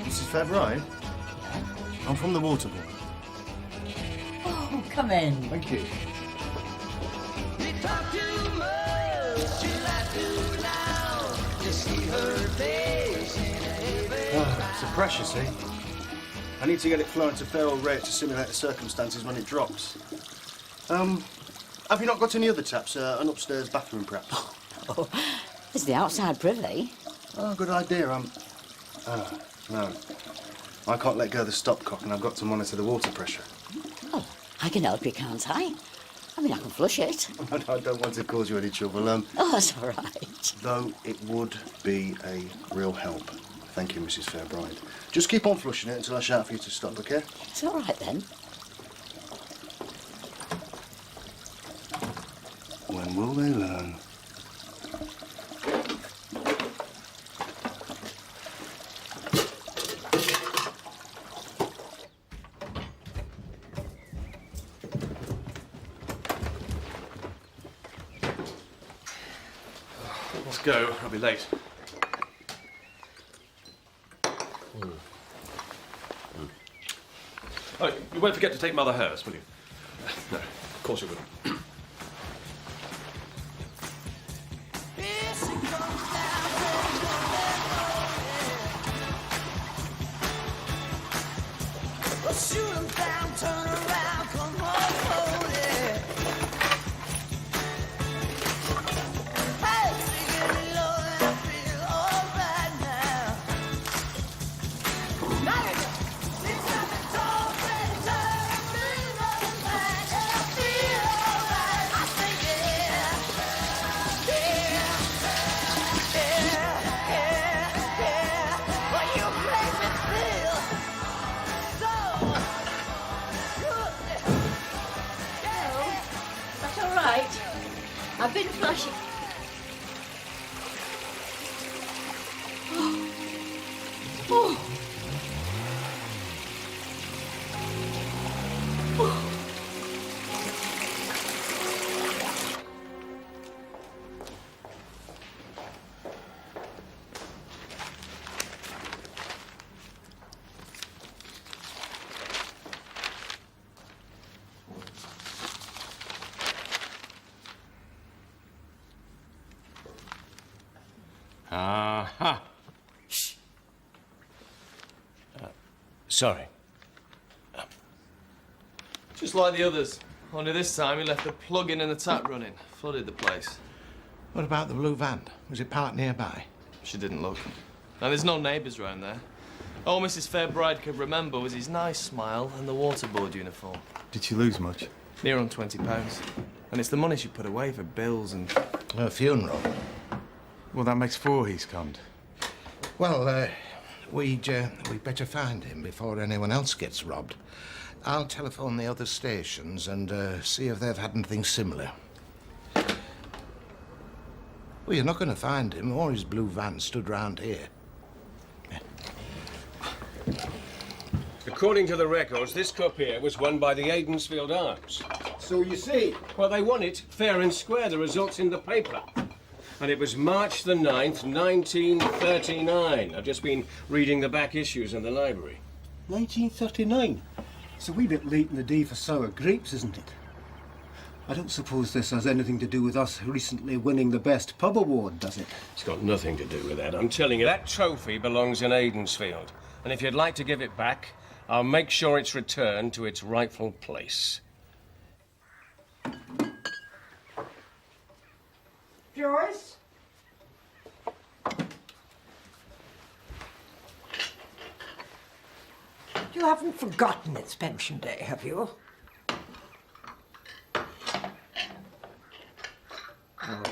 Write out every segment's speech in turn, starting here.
Mrs. Fairbride? I'm from the waterboard. Oh, come in. Thank you. Oh, it's a pressure, see? I need to get it flowing to fair old rate to simulate the circumstances when it drops. Have you not got any other taps? An upstairs bathroom, perhaps? Oh, it's the outside privy. Oh, good idea. No. I can't let go of the stopcock and I've got to monitor the water pressure. Oh, I can help you, can't I? I mean, I can flush it. I don't want to cause you any trouble. Oh, that's all right. Though it would be a real help. Thank you, Mrs. Fairbride. Just keep on flushing it until I shout for you to stop, OK? It's all right, then. When will they learn? Let's go. I'll be late. Oh, you won't forget to take Mother hers, will you? No, of course you wouldn't. I've been flushing. Oh. Aha. Shh. Sorry. Just like the others. Only this time he left the plug in and the tap running. Flooded the place. What about the blue van? Was it parked nearby? She didn't look. And there's no neighbours round there. All Mrs. Fairbride could remember was his nice smile and the waterboard uniform. Did she lose much? Near on £20. And it's the money she put away for bills and... Her funeral. Well, that makes 4 he's conned. Well, we'd better find him before anyone else gets robbed. I'll telephone the other stations and see if they've had anything similar. Well, you're not going to find him or his blue van stood round here. According to the records, this cup here was won by the Aidensfield Arms. So you see, well, they won it fair and square, the results in the paper. And it was March the 9th, 1939. I've just been reading the back issues in the library. 1939? It's a wee bit late in the day for sour grapes, isn't it? I don't suppose this has anything to do with us recently winning the Best Pub Award, does it? It's got nothing to do with that. I'm telling you, that trophy belongs in Aidensfield. And if you'd like to give it back, I'll make sure it's returned to its rightful place. Joyce? You haven't forgotten it's pension day, have you? Oh.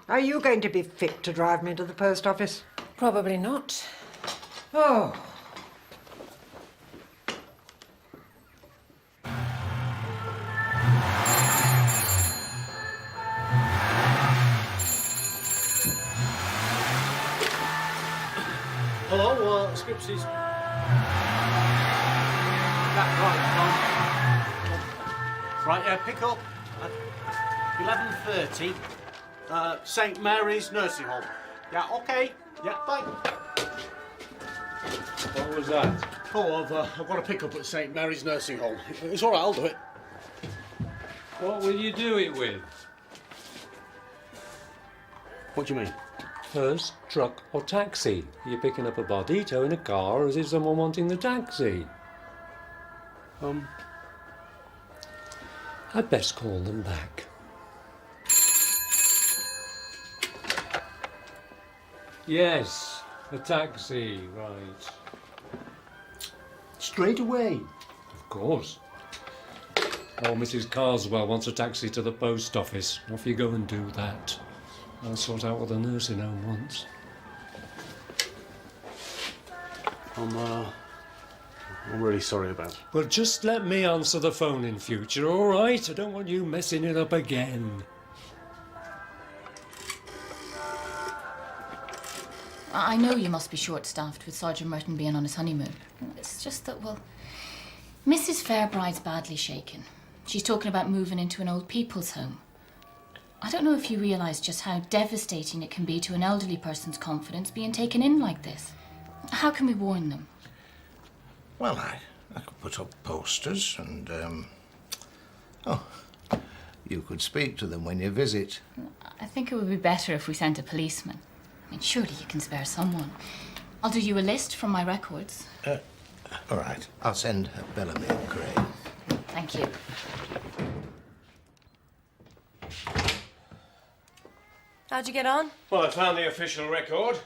Are you going to be fit to drive me to the post office? Probably not. Oh. Hello, Scripsy's. Right, yeah, pick up at 11:30, St Mary's Nursing Home. Yeah, OK. Yeah, bye. What was that? Oh, I've got to pick up at St Mary's Nursing Home. It's all right, I'll do it. What will you do it with? What do you mean? Hearse, truck or taxi? You're picking up a bardito in a car, or is it someone wanting the taxi? I'd best call them back. Yes, a taxi, right. Straight away. Of course. Oh, Mrs. Carswell wants a taxi to the post office. Off you go and do that. I'll sort out what the nursing home wants. I'm really sorry about it. Well, just let me answer the phone in future, all right? I don't want you messing it up again. I know you must be short-staffed with Sergeant Merton being on his honeymoon. It's just that, well, Mrs. Fairbride's badly shaken. She's talking about moving into an old people's home. I don't know if you realise just how devastating it can be to an elderly person's confidence being taken in like this. How can we warn them? Well, I could put up posters and, you could speak to them when you visit. I think it would be better if we sent a policeman. I mean, surely you can spare someone. I'll do you a list from my records. All right, I'll send Bellamy and Gray. Thank you. How'd you get on? Well, I found the official record,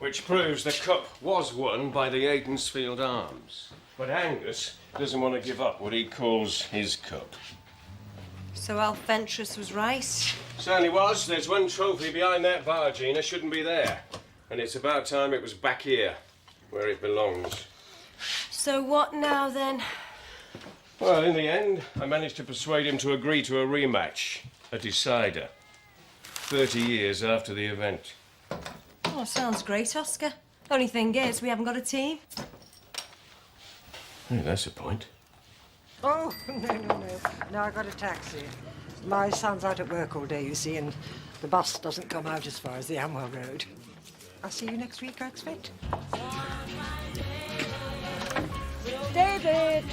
which proves the cup was won by the Aidensfield Arms. But Angus doesn't want to give up what he calls his cup. So Alf Ventress was right. Certainly was. There's one trophy behind that bar, Gina. Shouldn't be there. And it's about time it was back here, where it belongs. So what now, then? Well, in the end, I managed to persuade him to agree to a rematch, a decider, 30 years after the event. Oh, sounds great, Oscar. Only thing is, we haven't got a team. Hey, that's a point. Oh, no. No, I got a taxi. My son's out at work all day, you see, and the bus doesn't come out as far as the Amwell Road. I'll see you next week, I expect. David!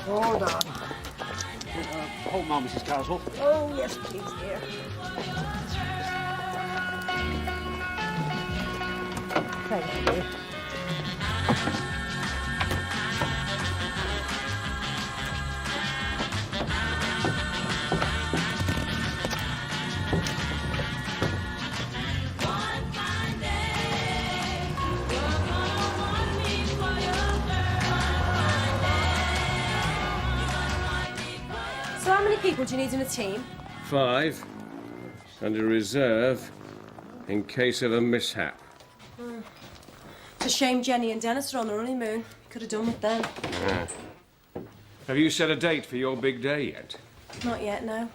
Hold on. Hold on, Mrs. Carswell. Oh, yes, please, dear. Thank you. So how many people do you need in a team? 5, and a reserve in case of a mishap. It's a shame Jenny and Dennis are on the honeymoon. Could have done with them. Yeah. Have you set a date for your big day yet? Not yet, no.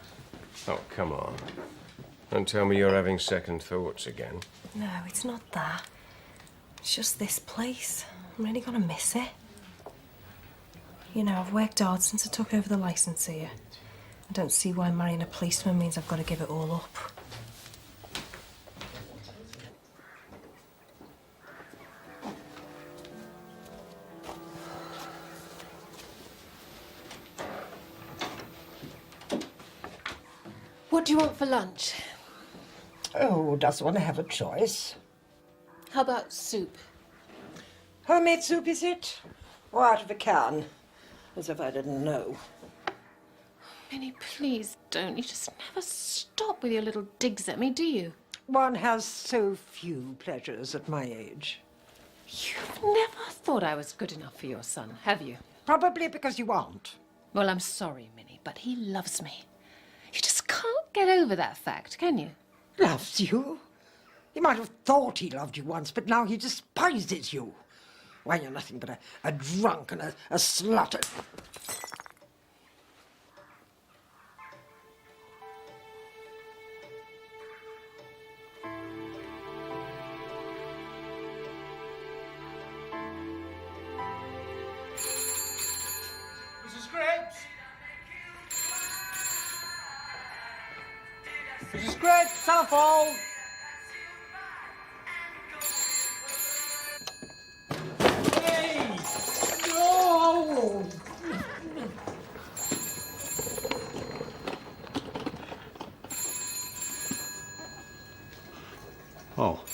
Oh, come on. Don't tell me you're having second thoughts again. No, it's not that. It's just this place. I'm really gonna miss it. You know, I've worked hard since I took over the licence here. I don't see why marrying a policeman means I've got to give it all up. What do you want for lunch? Oh, does one have a choice? How about soup? Homemade soup, is it? Or out of a can? As if I didn't know. Minnie, please don't. You just never stop with your little digs at me, do you? One has so few pleasures at my age. You've never thought I was good enough for your son, have you? Probably because you aren't. Well, I'm sorry, Minnie, but he loves me. You just can't get over that fact, can you? Loves you? He might have thought he loved you once, but now he despises you. Why, you're nothing but a drunk and a slut. Mrs. Grapes? Mrs. Gregg, telephone! Hey! No! Oh.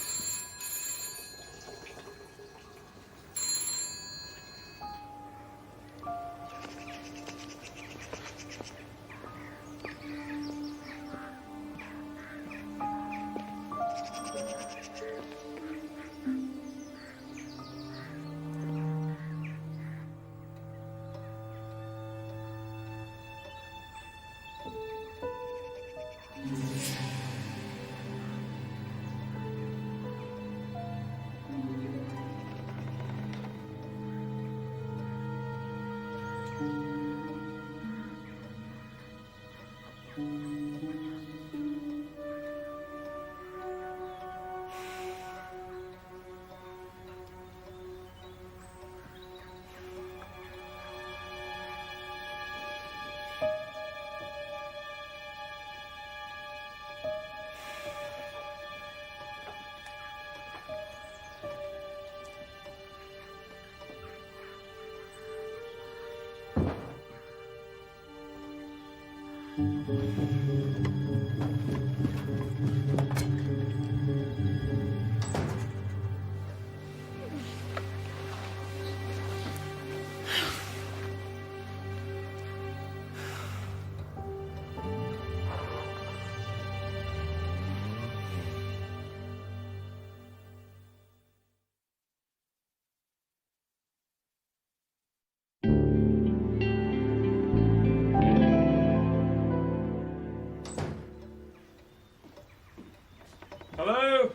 Hello?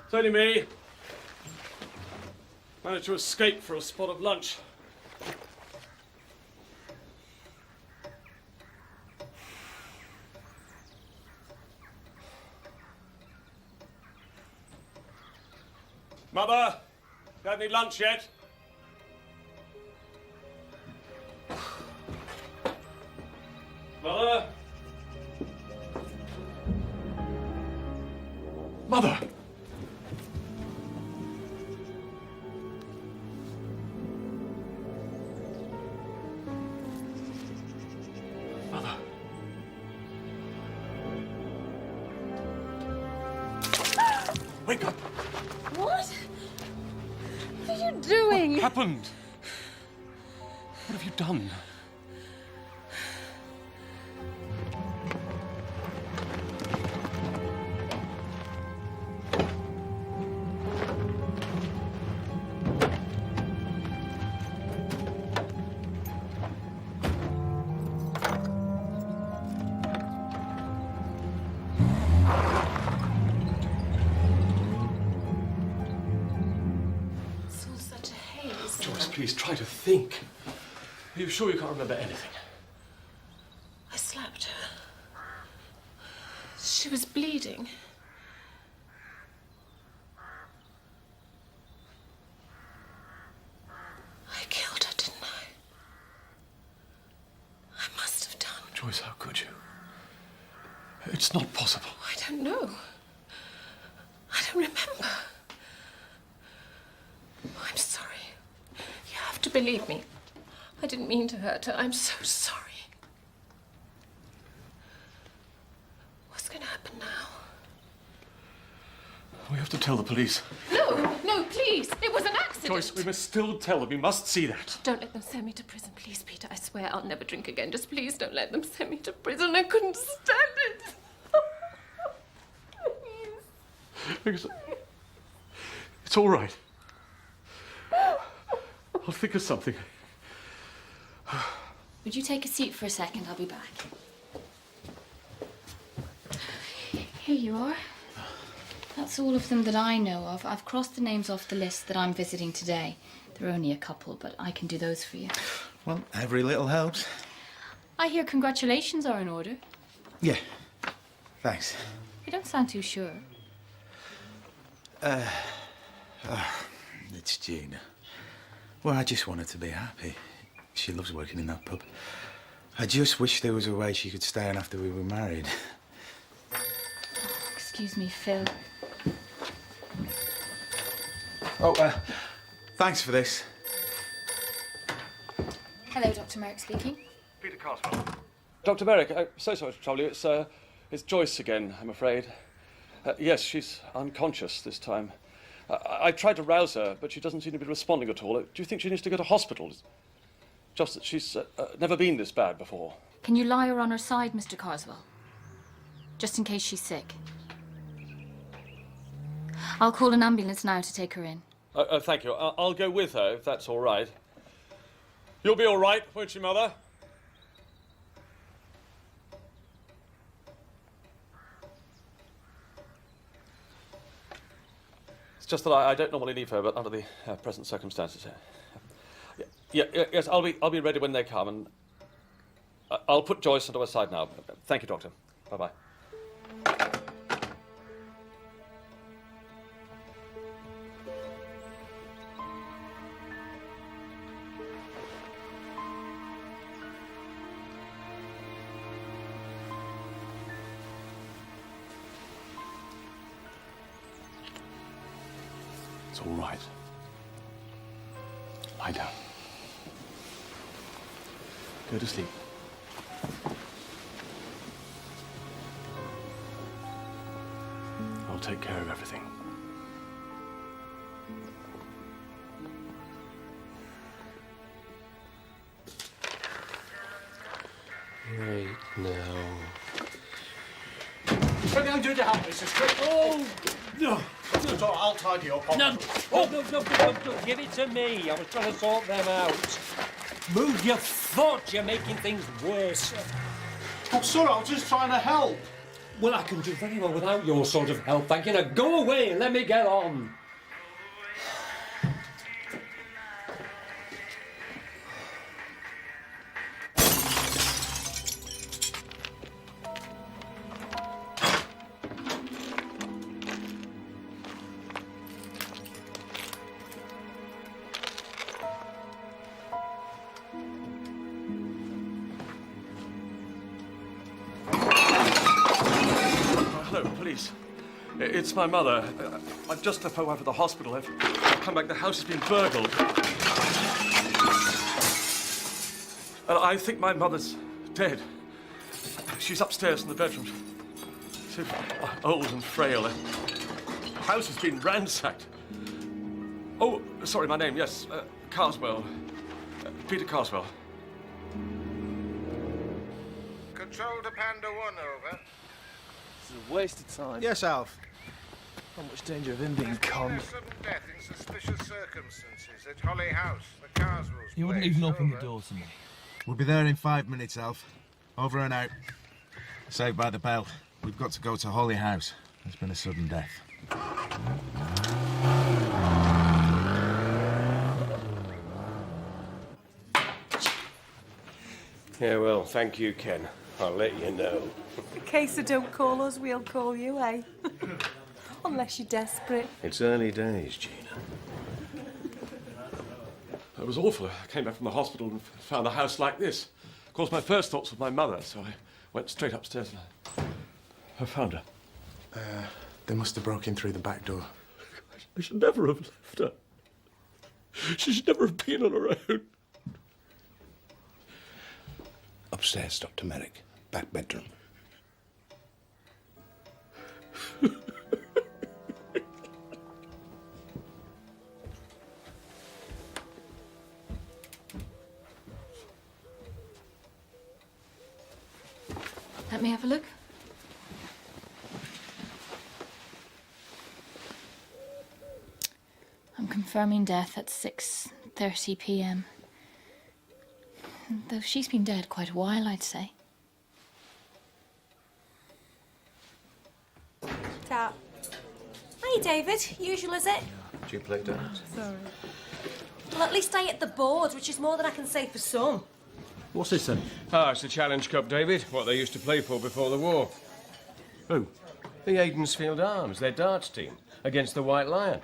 It's only me. Managed to escape for a spot of lunch. Mother, you had any lunch yet? Mother? Mother! Mother. Wake up! What? What are you doing? What happened? What have you done? Please try to think. Are you sure you can't remember anything? I slapped her. She was bleeding. I killed her, didn't I? I must have done. Joyce, how could you? It's not possible. I don't know. I don't remember. I'm sorry. You have to believe me. I didn't mean to hurt her. I'm so sorry. What's going to happen now? We have to tell the police. No, no, please. It was an accident. Joyce, we must still tell them. We must see that. Don't let them send me to prison, please, Peter. I swear I'll never drink again. Just please don't let them send me to prison. I couldn't stand it. Please. It's all right. I'll think of something. Would you take a seat for a second? I'll be back. Here you are. That's all of them that I know of. I've crossed the names off the list that I'm visiting today. There are only a couple, but I can do those for you. Well, every little helps. I hear congratulations are in order. Yeah. Thanks. You don't sound too sure. It's Gina. Well, I just want her to be happy. She loves working in that pub. I just wish there was a way she could stay on after we were married. Excuse me, Phil. Oh, thanks for this. Hello, Dr. Merrick speaking. Peter Carswell. Dr. Merrick, so sorry to trouble you. It's Joyce again, I'm afraid. Yes, she's unconscious this time. I tried to rouse her, but she doesn't seem to be responding at all. Do you think she needs to go to hospital? It's just that she's never been this bad before. Can you lie her on her side, Mr. Carswell? Just in case she's sick. I'll call an ambulance now to take her in. Thank you. I'll go with her, if that's all right. You'll be all right, won't you, Mother? It's just that I don't normally leave her, but under the present circumstances. Yes, I'll be ready when they come, and I'll put Joyce onto her side now. Thank you, Doctor. Bye-bye. It's all right. Lie down. Go to sleep. I'll take care of everything. Right now. What are you doing to help me, sister? Oh, no. I'll tidy you up. No. Oh, no. Give it to me. I was trying to sort them out. Move your foot. You're making things worse. I'm sorry, I was just trying to help. Well, I can do very well without your sort of help, thank you. Now go away and let me get on. Hello, police. It's my mother. I've just left my wife at the hospital. I've come back. The house has been burgled. And I think my mother's dead. She's upstairs in the bedroom. She's old and frail. The house has been ransacked. Oh, sorry, my name, yes. Carswell. Peter Carswell. Control to Panda 1, over. This is a waste of time. Yes, Alf. Not much danger of him being conned. Sudden death in suspicious circumstances at Holly House, the Carswell's He wouldn't place. even open the Over. door to me. We'll be there in 5 minutes, Alf. Over and out. Saved by the bell. We've got to go to Holly House. There's been a sudden death. Yeah, well, thank you, Ken. I'll let you know. In case they don't call us, we'll call you, eh? Unless you're desperate. It's early days, Gina. It was awful. I came back from the hospital and found the house like this. Of course, my first thoughts were my mother, so I went straight upstairs and I found her. They must have broken through the back door. I should never have left her. She should never have been on her own. Upstairs, Dr. Merrick. Back bedroom. Let me have a look. I'm confirming death at 6:30 p.m. Though she's been dead quite a while, I'd say. Tap. Hey, David. Usual, is it? Do you play darts? Sorry. Well, at least I hit the board, which is more than I can say for some. What's this then? Ah, it's the Challenge Cup, David. What they used to play for before the war. Who? The Aidensfield Arms, their darts team, against the White Lion.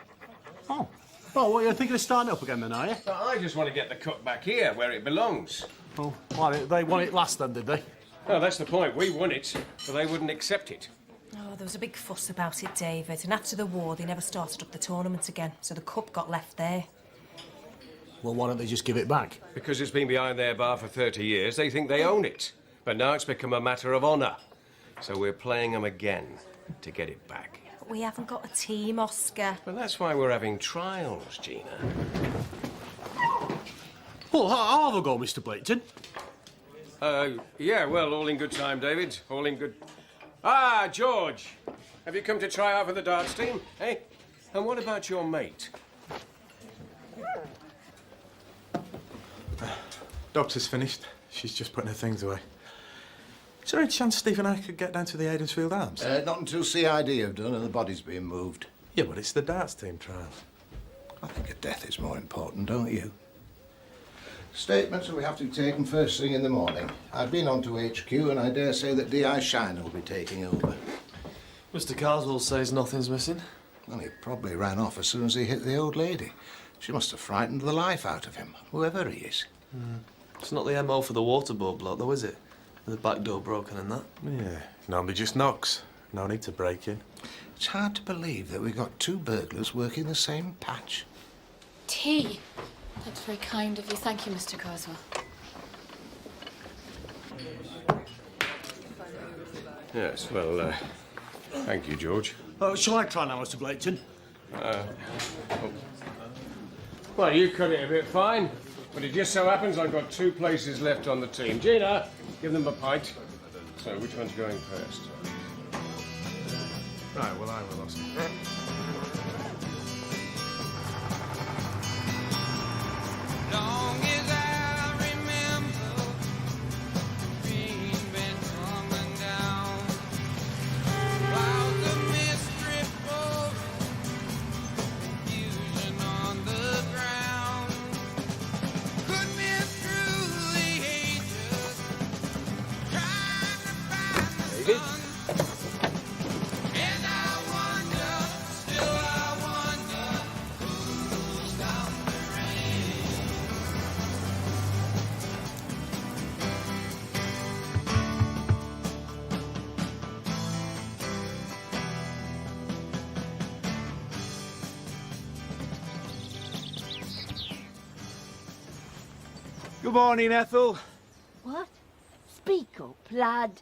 Oh. Oh, what, you're thinking of starting up again then, are you? But I just want to get the cup back here, where it belongs. Oh, why, they won it last then, did they? Well, that's the point. We won it, but they wouldn't accept it. Oh, there was a big fuss about it, David, and after the war, they never started up the tournament again, so the cup got left there. Well, why don't they just give it back? Because it's been behind their bar for 30 years, they think they own it. But now it's become a matter of honour. So we're playing them again to get it back. But we haven't got a team, Oscar. Well, that's why we're having trials, Gina. Well, I'll have a go, Mr. Blaketon. Yeah, well, all in good time, David. All in good... Ah, George! Have you come to try out for the darts team, eh? And what about your mate? Doctor's finished. She's just putting her things away. Is there any chance Steve and I could get down to the Aidensfield Arms? Not until CID have done and the body's being moved. Yeah, but it's the darts team trial. I think a death is more important, don't you? Statements will have to be taken first thing in the morning. I've been on to HQ and I dare say that D.I. Shiner will be taking over. Mr. Carswell says nothing's missing. Well, he probably ran off as soon as he hit the old lady. She must have frightened the life out of him, whoever he is. It's not the MO for the waterboard bloke, though, is it? With the back door broken and that. Yeah, normally just knocks. No need to break in. It's hard to believe that we got two burglars working the same patch. Tea. That's very kind of you. Thank you, Mr. Carswell. Yes, well, thank you, George. Shall I try now, Mr. Blaketon? Well, you cut it a bit fine, but it just so happens I've got 2 places left on the team. Gina, give them a pint. So, which one's going first? Right, well, I will, Oscar. Long as I remember being bent tumbling down while the mystery of confusion on the ground could be through the ages trying to find the David? sun. And I wonder, still I wonder, who's stopped the rain. Good morning, Ethel. What? Speak up, lad.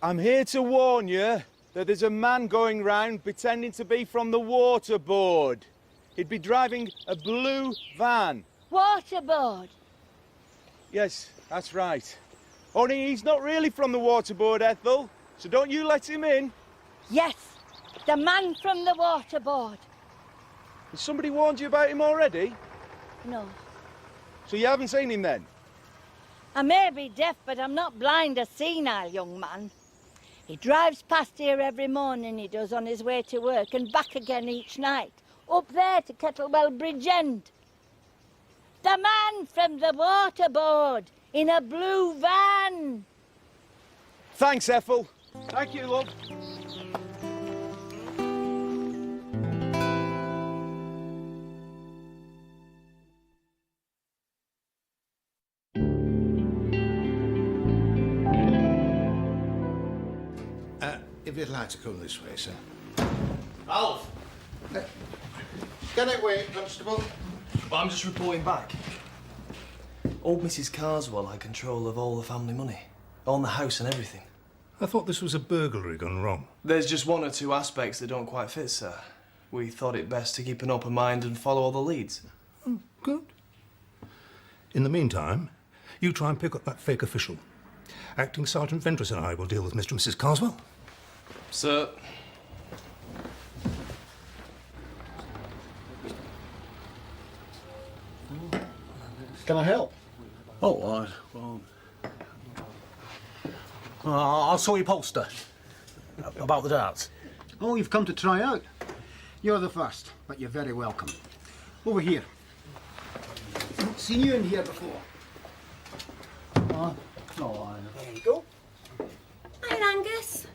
I'm here to warn you that there's a man going round pretending to be from the waterboard. He'd be driving a blue van. Waterboard. Yes, that's right. Only he's not really from the waterboard, Ethel, so don't you let him in. Yes, the man from the waterboard. Has somebody warned you about him already? No. So you haven't seen him then? I may be deaf, but I'm not blind or senile, young man. He drives past here every morning, he does, on his way to work, and back again each night. Up there to Kettlewell Bridge End. The man from the waterboard, in a blue van. Thanks, Ethel. Thank you, love. If you'd like to come this way, sir. Alf! Can it wait, Constable? Well, I'm just reporting back. Old Mrs. Carswell had control of all the family money. Own the house and everything. I thought this was a burglary gone wrong. There's just 1 or 2 aspects that don't quite fit, sir. We thought it best to keep an open mind and follow all the leads. Good. In the meantime, you try and pick up that fake official. Acting Sergeant Ventress and I will deal with Mr. and Mrs. Carswell. Sir. Can I help? Oh, I'll saw your poster about the darts. Oh, you've come to try out. You're the first, but you're very welcome. Over here. Seen you in here before. There you go. Hi, Angus.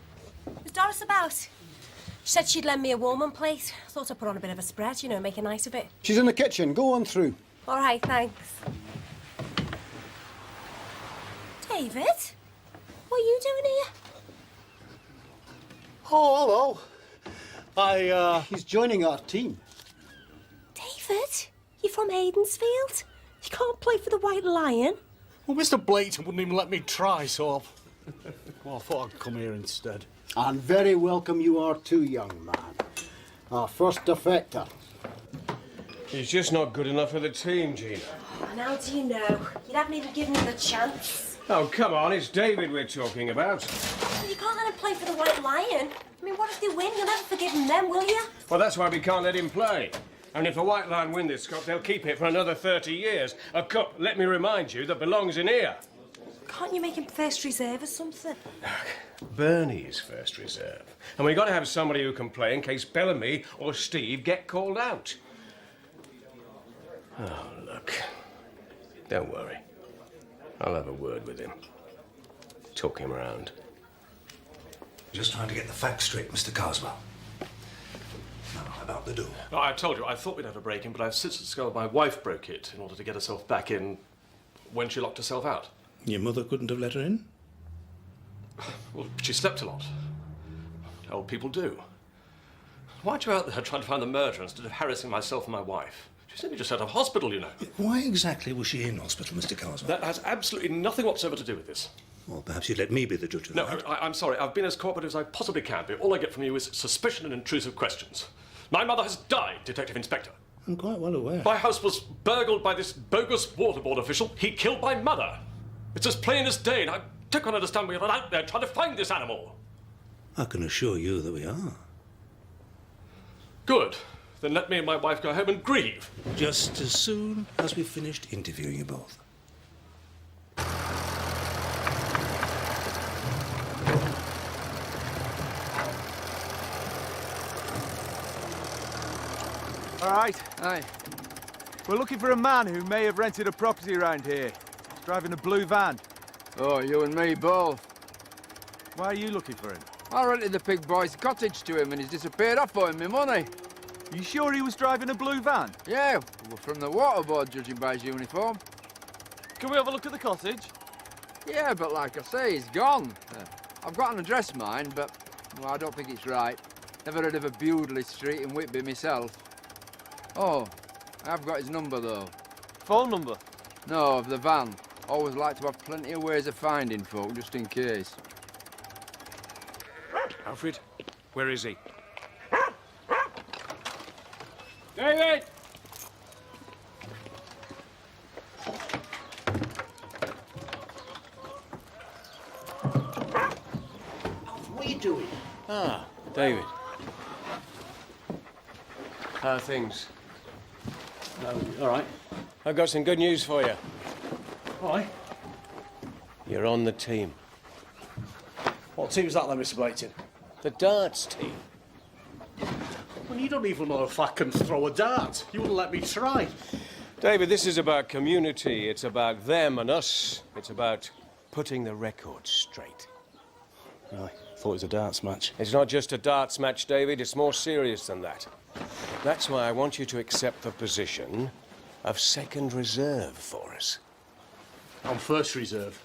Was Doris about? She said she'd lend me a warming plate. Thought I'd put on a bit of a spread, you know, make a night of it. She's in the kitchen. Go on through. All right, thanks. David? What are you doing here? Oh, hello. He's joining our team. David, you're from Aidensfield? You can't play for the White Lion? Well, Mr. Blaketon wouldn't even let me try, so well, I thought I'd come here instead. And very welcome you are too, young man. Our first defector. He's just not good enough for the team, Gina. And how do you know? You haven't even given him the chance. Oh, come on, it's David we're talking about. You can't let him play for the White Lion. I mean, what if they win? You'll never forgive them, will you? Well, that's why we can't let him play. And if the White Lion win this cup, they'll keep it for another 30 years. A cup, let me remind you, that belongs in here. Can't you make him first reserve or something? Bernie's first reserve. And we've got to have somebody who can play in case Bellamy or Steve get called out. Oh, look. Don't worry. I'll have a word with him. Talk him around. Just trying to get the facts straight, Mr. Carswell. Now, about the door. No, I told you, I thought we'd have a break-in, but I've since discovered my wife broke it in order to get herself back in when she locked herself out. Your mother couldn't have let her in? Well, she slept a lot. Old people do. Why'd you out there trying to find the murderer instead of harassing myself and my wife? She's only just out of hospital, you know. Why exactly was she in hospital, Mr. Carswell? That has absolutely nothing whatsoever to do with this. Well, perhaps you'd let me be the judge of No, that. I'm sorry. I've been as cooperative as I possibly can be. All I get from you is suspicion and intrusive questions. My mother has died, Detective Inspector. I'm quite well aware. My house was burgled by this bogus waterboard official. He killed my mother. It's as plain as day, and I don't quite understand why you're not out there trying to find this animal. I can assure you that we are. Good. Then let me and my wife go home and grieve. Just as soon as we've finished interviewing you both. All right. Aye. We're looking for a man who may have rented a property around here. He's driving a blue van. Oh, you and me both. Why are you looking for him? I rented the pig boy's cottage to him and he's disappeared off owing me money. You sure he was driving a blue van? Yeah, we're from the waterboard, judging by his uniform. Can we have a look at the cottage? Yeah, but like I say, he's gone. I've got an address, mine, but well, I don't think it's right. Never heard of a Bewdley Street in Whitby myself. Oh, I've got his number, though. Phone number? No, of the van. Always like to have plenty of ways of finding folk, just in case. Alfred, where is he? David! What are you doing? Ah, David. How are things? All right. I've got some good news for you. Why? You're on the team. What team's that then, Mr. Blaketon? The darts team. Well, you don't even know if I can throw a dart. You wouldn't let me try. David, this is about community. It's about them and us. It's about putting the record straight. Really? Thought it was a darts match. It's not just a darts match, David. It's more serious than that. That's why I want you to accept the position of second reserve for us. I'm first reserve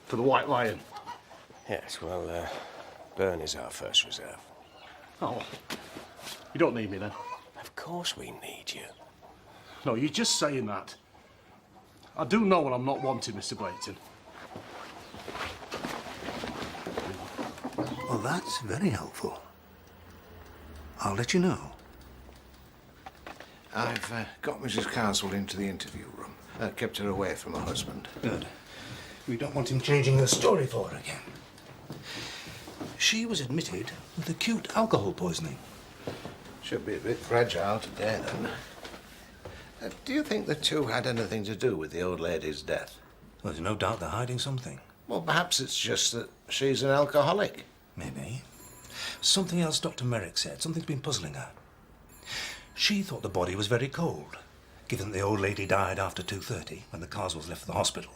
for the White Lion. Yes, well, Bernie's our first reserve. Oh, you don't need me then? Of course we need you. No, you're just saying that. I do know when I'm not wanted, Mr. Blaketon. Well, that's very helpful. I'll let you know. I've got Mrs. Carswell into the interview room. Kept her away from her husband. Good. We don't want him changing her story for her again. She was admitted with acute alcohol poisoning. Should be a bit fragile today, then. Do you think the two had anything to do with the old lady's death? Well, there's no doubt they're hiding something. Well, perhaps it's just that she's an alcoholic. Maybe. Something else Dr. Merrick said. Something's been puzzling her. She thought the body was very cold, given that the old lady died after 2:30 when the Carswells left for the hospital.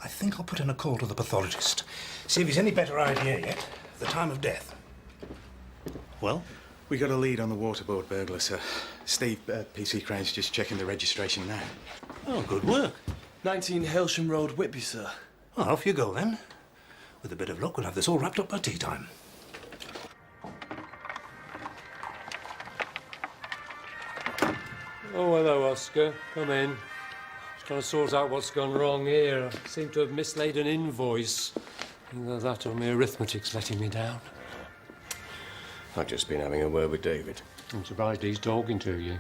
I think I'll put in a call to the pathologist, see if he's any better idea yet of the time of death. Well? We got a lead on the waterboard burglar, sir. Steve, PC Crane's just checking the registration now. Oh, good work. 19 Hailsham Road, Whitby, sir. Well, off you go then. With a bit of luck, we'll have this all wrapped up by tea time. Oh, hello, Oscar. Come in. Just trying to sort out what's gone wrong here. I seem to have mislaid an invoice. Either that or my arithmetic's letting me down. I've just been having a word with David. I'm surprised he's talking to you.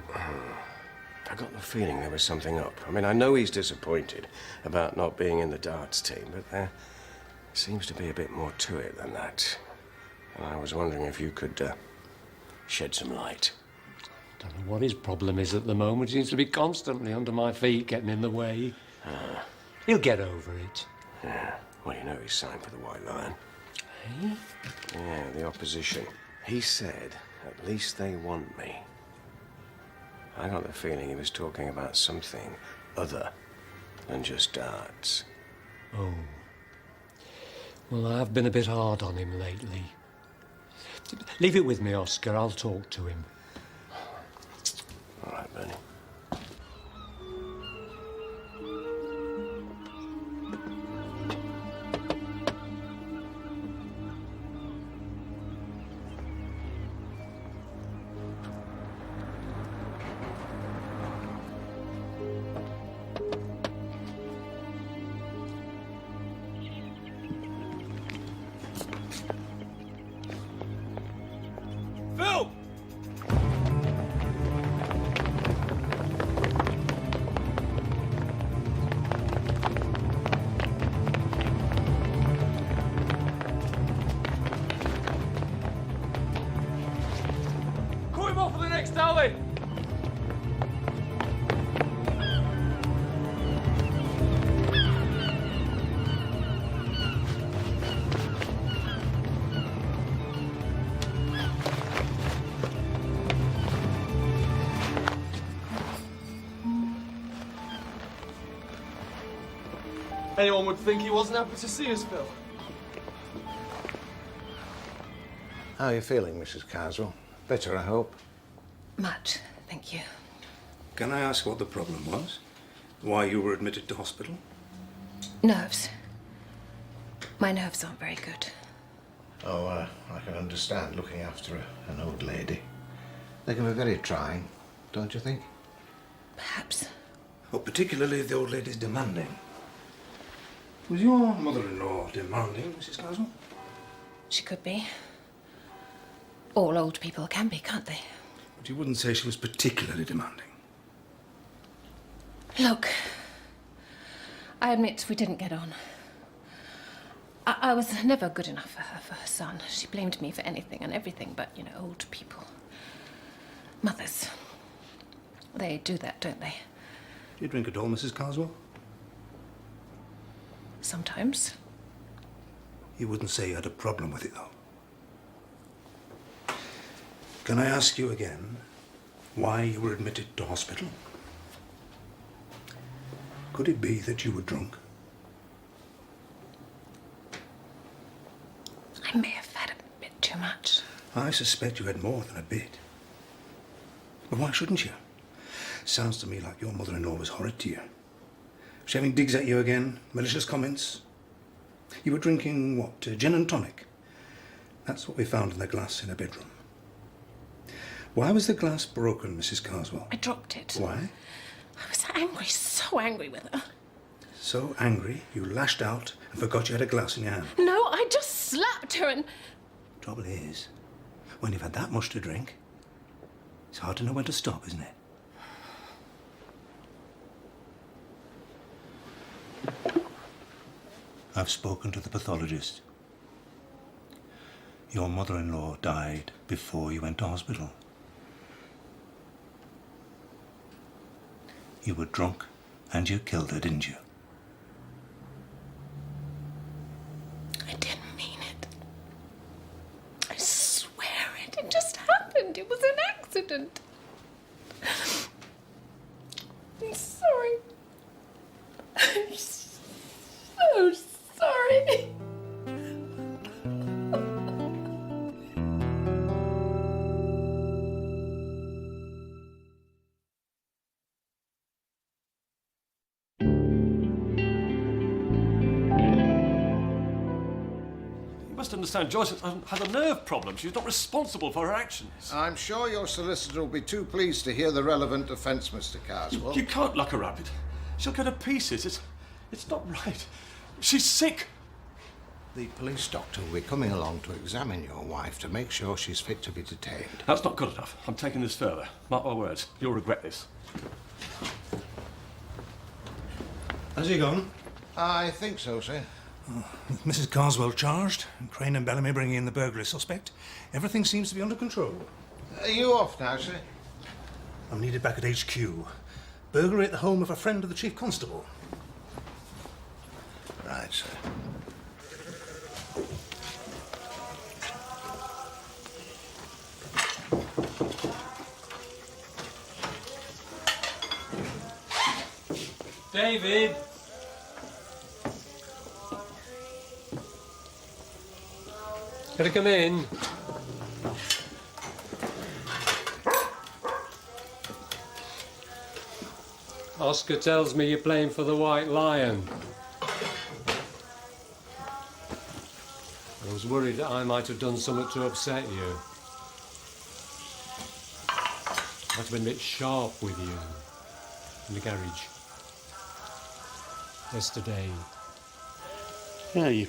I got the feeling there was something up. I mean, I know he's disappointed about not being in the darts team, but there seems to be a bit more to it than that. And I was wondering if you could shed some light. Don't know what his problem is at the moment. He seems to be constantly under my feet, getting in the way. He'll get over it. Yeah. Well, you know he's signed for the White Lion. Hey? Yeah, the opposition. He said, at least they want me. I got the feeling he was talking about something other than just darts. Oh. Well, I've been a bit hard on him lately. Leave it with me, Oscar. I'll talk to him. All right, Bernie. Phil! Call him off for the next alley! Anyone would think he wasn't happy to see us, Phil. How are you feeling, Mrs. Carswell? Better, I hope. Much, thank you. Can I ask what the problem was? Why you were admitted to hospital? Nerves. My nerves aren't very good. Oh, I can understand looking after an old lady. They can be very trying, don't you think? Perhaps. Oh, particularly if the old lady's demanding. Was your mother-in-law demanding, Mrs. Carswell? She could be. All old people can be, can't they? But you wouldn't say she was particularly demanding. Look, I admit we didn't get on. I was never good enough for her son. She blamed me for anything and everything but, you know, old people. Mothers. They do that, don't they? Do you drink at all, Mrs. Carswell? Sometimes. You wouldn't say you had a problem with it, though. Can I ask you again why you were admitted to hospital? Could it be that you were drunk? I may have had a bit too much. I suspect you had more than a bit. But why shouldn't you? Sounds to me like your mother-in-law was horrid to you. Was she having digs at you again? Malicious comments? You were drinking, what, gin and tonic? That's what we found in the glass in her bedroom. Why was the glass broken, Mrs. Carswell? I dropped it. Why? I was angry, so angry with her. So angry, you lashed out and forgot you had a glass in your hand. No, I just slapped her and... Trouble is, when you've had that much to drink, it's hard to know when to stop, isn't it? I've spoken to the pathologist. Your mother-in-law died before you went to hospital. You were drunk and you killed her, didn't you? I didn't mean it. I swear it. It just happened. It was an accident. I'm sorry. I'm so sorry. must understand, Joyce has a nerve problem. She's not responsible for her actions. I'm sure your solicitor will be too pleased to hear the relevant defence, Mr. Carswell. You can't lock her up. She'll go to pieces. It's not right. She's sick. The police doctor will be coming along to examine your wife to make sure she's fit to be detained. That's not good enough. I'm taking this further. Mark my words. You'll regret this. Has he gone? I think so, sir. Mrs. Carswell charged, and Crane and Bellamy bringing in the burglary suspect. Everything seems to be under control. Are you off now, sir? I'm needed back at HQ. Burglary at the home of a friend of the Chief Constable. Right, sir. David! Can I come in? Oscar tells me you're playing for the White Lion. I was worried that I might have done something to upset you. I might have been a bit sharp with you in the garage yesterday. Yeah, you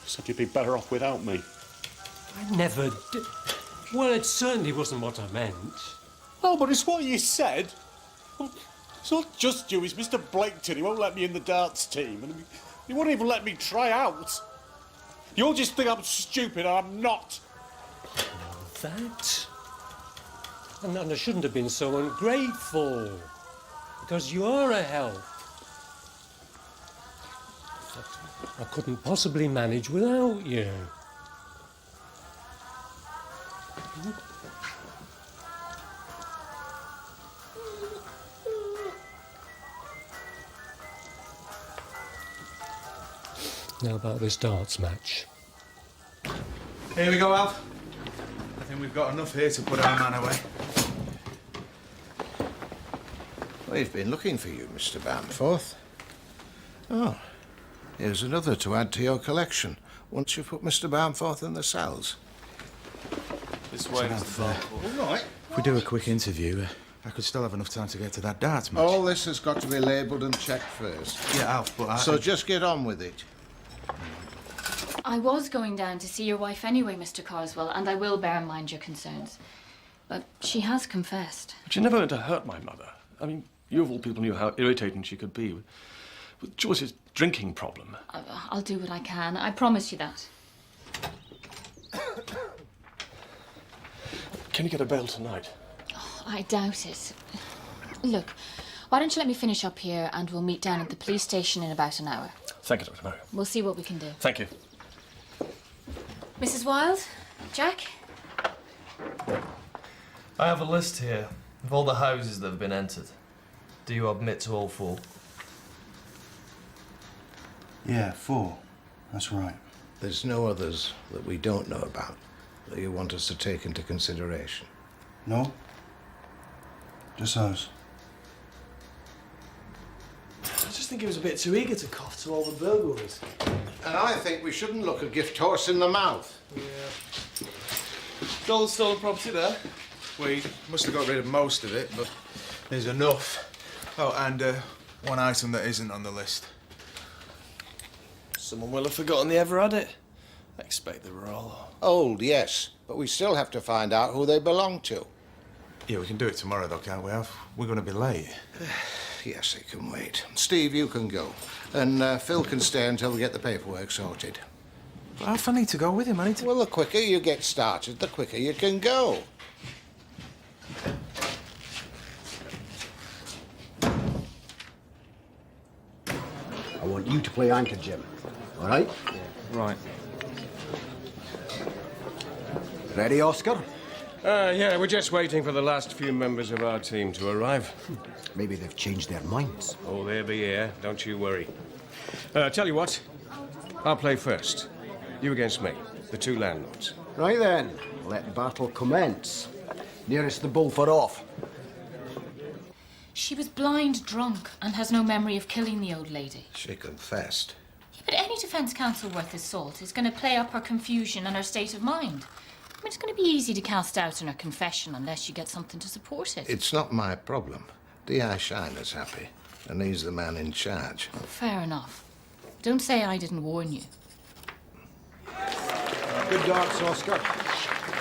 said you'd be better off without me. I never did. Well, it certainly wasn't what I meant. Oh, but it's what you said. Well, it's not just you, it's Mr. Blaketon. He won't let me in the darts team. And he won't even let me try out. You'll just think I'm stupid, and I'm not. That? And I shouldn't have been so ungrateful. Because you're a help. I couldn't possibly manage without you. Now about this darts match. Here we go, Alf. I think we've got enough here to put our man away. We've been looking for you, Mr. Bamforth. Oh, here's another to add to your collection, once you've put Mr. Bamforth in the cells. This way, So, Mr. Bamforth. All right. If we do a quick interview, I could still have enough time to get to that darts match. All this has got to be labelled and checked first. Yeah, Alf, but So just get on with it. I was going down to see your wife anyway, Mr. Carswell, and I will bear in mind your concerns. But she has confessed. But she never meant to hurt my mother. I mean, you of all people knew how irritating she could be with Joyce's drinking problem. I'll do what I can. I promise you that. Can you get a bail tonight? I doubt it. Look, why don't you let me finish up here and we'll meet down at the police station in about an hour. Thank you, Dr. Murray. We'll see what we can do. Thank you. Mrs. Wilde? Jack? I have a list here of all the houses that have been entered. Do you admit to all 4? Yeah, 4. That's right. There's no others that we don't know about that you want us to take into consideration. No? Just those. I just think he was a bit too eager to cough to all the burglaries. And I think we shouldn't look a gift horse in the mouth. Yeah. Gold stolen property there. We must have got rid of most of it, but there's enough. Oh, and one item that isn't on the list. Someone will have forgotten they ever had it. I expect they were all Old, yes, but we still have to find out who they belong to. Yeah, we can do it tomorrow, though, can't we, Alf? We're going to be late. Yes, they can wait. Steve, you can go. And Phil can stay until we get the paperwork sorted. But Alf, I need to go with him. I need to... Well, the quicker you get started, the quicker you can go. I want you to play anchor, Jim. All right? Right. Ready, Oscar? Yeah, we're just waiting for the last few members of our team to arrive. Maybe they've changed their minds. Oh, they'll be here. Don't you worry. Tell you what, I'll play first. You against me, the 2 landlords. Right then, let battle commence. Nearest the bull for off. She was blind drunk and has no memory of killing the old lady. She confessed. Yeah, But any defence counsel worth his salt is going to play up her confusion and her state of mind. I mean, it's going to be easy to cast doubt on her confession unless you get something to support it. It's not my problem. D.I. Shiner's happy, and he's the man in charge. Fair enough. Don't say I didn't warn you. Good darts, Oscar.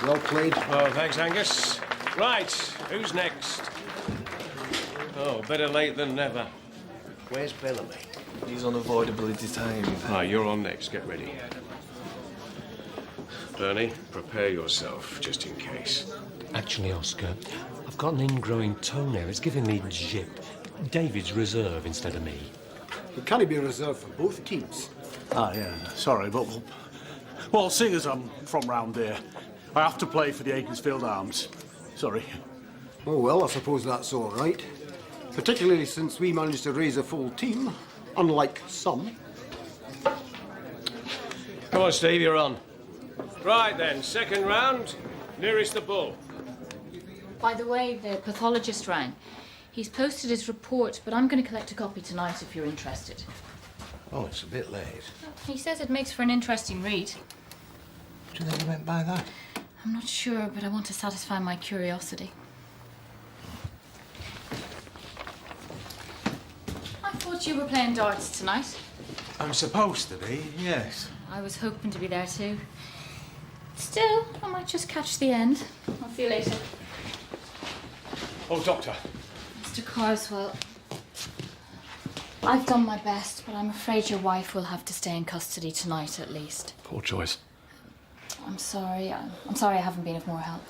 Well played. Oh, thanks, Angus. Right, who's next? Oh, better late than never. Where's Bellamy? He's unavoidably detained. Ah, you're on next. Get ready. Bernie, prepare yourself, just in case. Actually, Oscar, I've got an ingrowing toenail. It's giving me jip. David's reserve instead of me. But can he be reserved for both teams? Ah, yeah, sorry, but... Well, seeing as I'm from round here, I have to play for the Aidensfield Arms. Sorry. Oh, well, I suppose that's all right. Particularly since we managed to raise a full team, unlike some. Come on, Steve, you're on. Right then, second round, nearest the bull. By the way, the pathologist rang. He's posted his report, but I'm going to collect a copy tonight if you're interested. Oh, it's a bit late. He says it makes for an interesting read. Do you think he meant by that? I'm not sure, but I want to satisfy my curiosity. I thought you were playing darts tonight. I'm supposed to be, yes. I was hoping to be there too. Still, I might just catch the end. I'll see you later. Oh, Doctor. Mr. Carswell, I've done my best, but I'm afraid your wife will have to stay in custody tonight at least. Poor Joyce. I'm sorry. I'm sorry I haven't been of more help.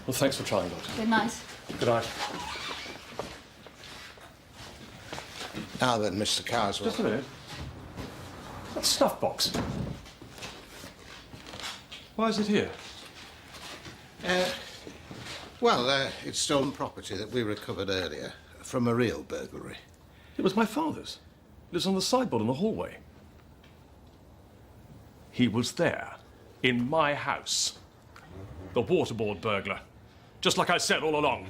Well, thanks for trying, Doctor. Good night. Good night. Now then, Mr. Carswell. Just a minute. That snuff box. Why is it here? Well, it's stolen property that we recovered earlier from a real burglary. It was my father's. It was on the sideboard in the hallway. He was there, in my house. The waterboard burglar. Just like I said all along.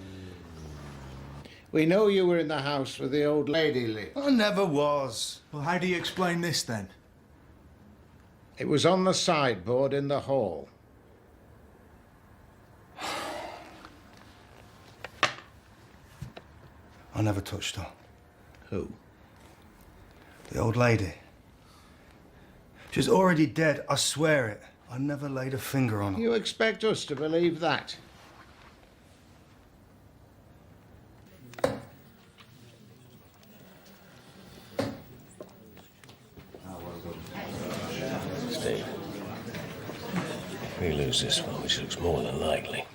We know you were in the house where the old lady lived. I never was. Well, how do you explain this, then? It was on the sideboard in the hall. I never touched her. Who? The old lady. She's already dead, I swear it. I never laid a finger on her. You expect us to believe that? Steve, if we lose this one, which looks more than likely,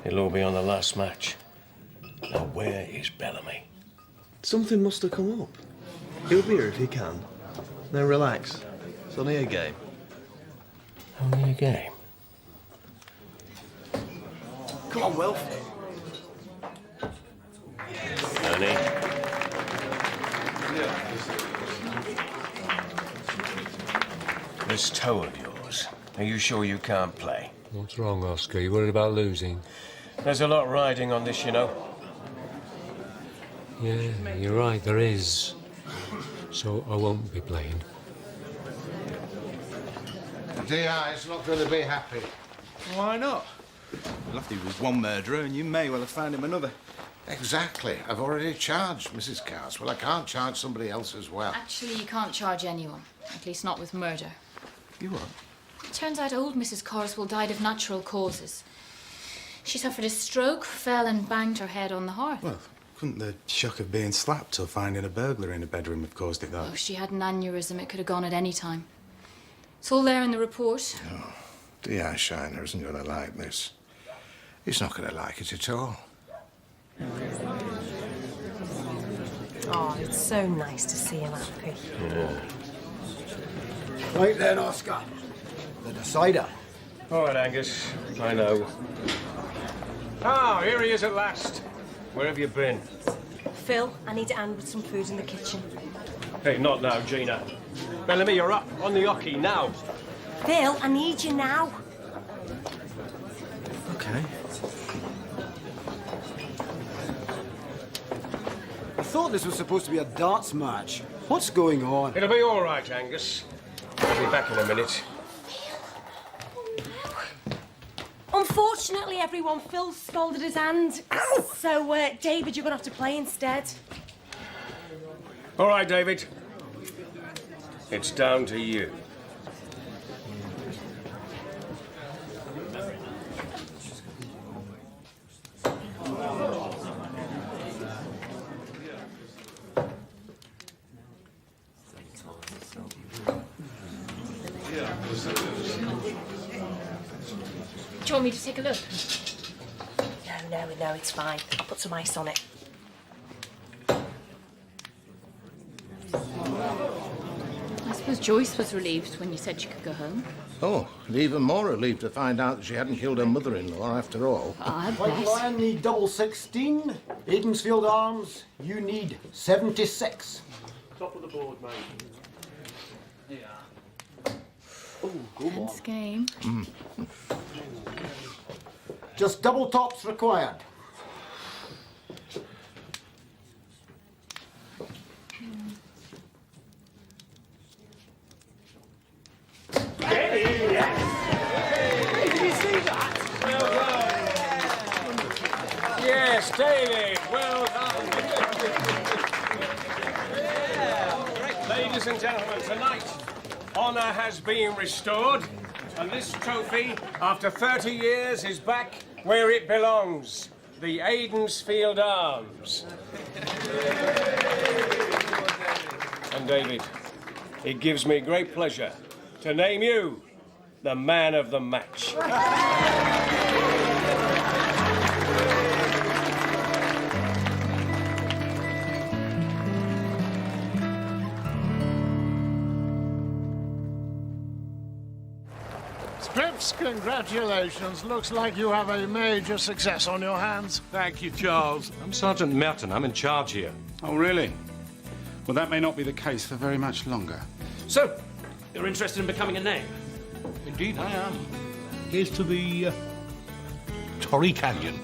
it'll all be on the last match. Now, where is Bellamy? Something must have come up. He'll be here if he can. Now relax. It's only a game. Only a game? Come on, Wilf. Ernie? This toe of yours, are you sure you can't play? What's wrong, Oscar? You worried about losing? There's a lot riding on this, you know. Yeah, you're right, there is. So I won't be playing. D.I.'s not going to be happy. Why not? You left him with one murderer, and you may well have found him another. Exactly. I've already charged Mrs. Carswell. I can't charge somebody else as well. Actually, you can't charge anyone. At least not with murder. You what? It turns out old Mrs. Carswell died of natural causes. She suffered a stroke, fell and banged her head on the hearth. Well, couldn't the shock of being slapped or finding a burglar in a bedroom have caused it, though? Oh, she had an aneurysm. It could have gone at any time. It's all there in the report. Oh, D.I. Shiner isn't going to like this. He's not going to like it at all. Oh, it's so nice to see him happy. Yeah. Right then, Oscar. The decider. All right, Angus. I know. Ah, here he is at last. Where have you been? Phil, I need Anne with some food in the kitchen. Hey, not now, Gina. Bellamy, you're up. On the hockey, now. Phil, I need you now. Okay. I thought this was supposed to be a darts match. What's going on? It'll be all right, Angus. be back in a minute. Unfortunately, everyone, Phil scalded his hand. So, David, you're going to have to play instead. All right, David. It's down to you. Do you want me to take a look? No, it's fine. I'll put some ice on it. I suppose Joyce was relieved when you said she could go home. Oh, and even more relieved to find out that she hadn't killed her mother-in-law after all. I White bet. Lion need double 16. Aidensfield Arms, you need 76. Top of the board, mate. Oh, go on. Tense game. Just double tops required. Yes, David, well done. Ladies and gentlemen, tonight, honour has been restored, and this trophy, after 30 years, is back where it belongs, the Aidensfield Arms. And David, it gives me great pleasure to name you the man of the match. Scripps, congratulations. Looks like you have a major success on your hands. Thank you, Charles. I'm Sergeant Merton. I'm in charge here. Oh, really? Well, that may not be the case for very much longer. So, you're interested in becoming a name? Indeed, I am. Here's to the Torrey Canyon.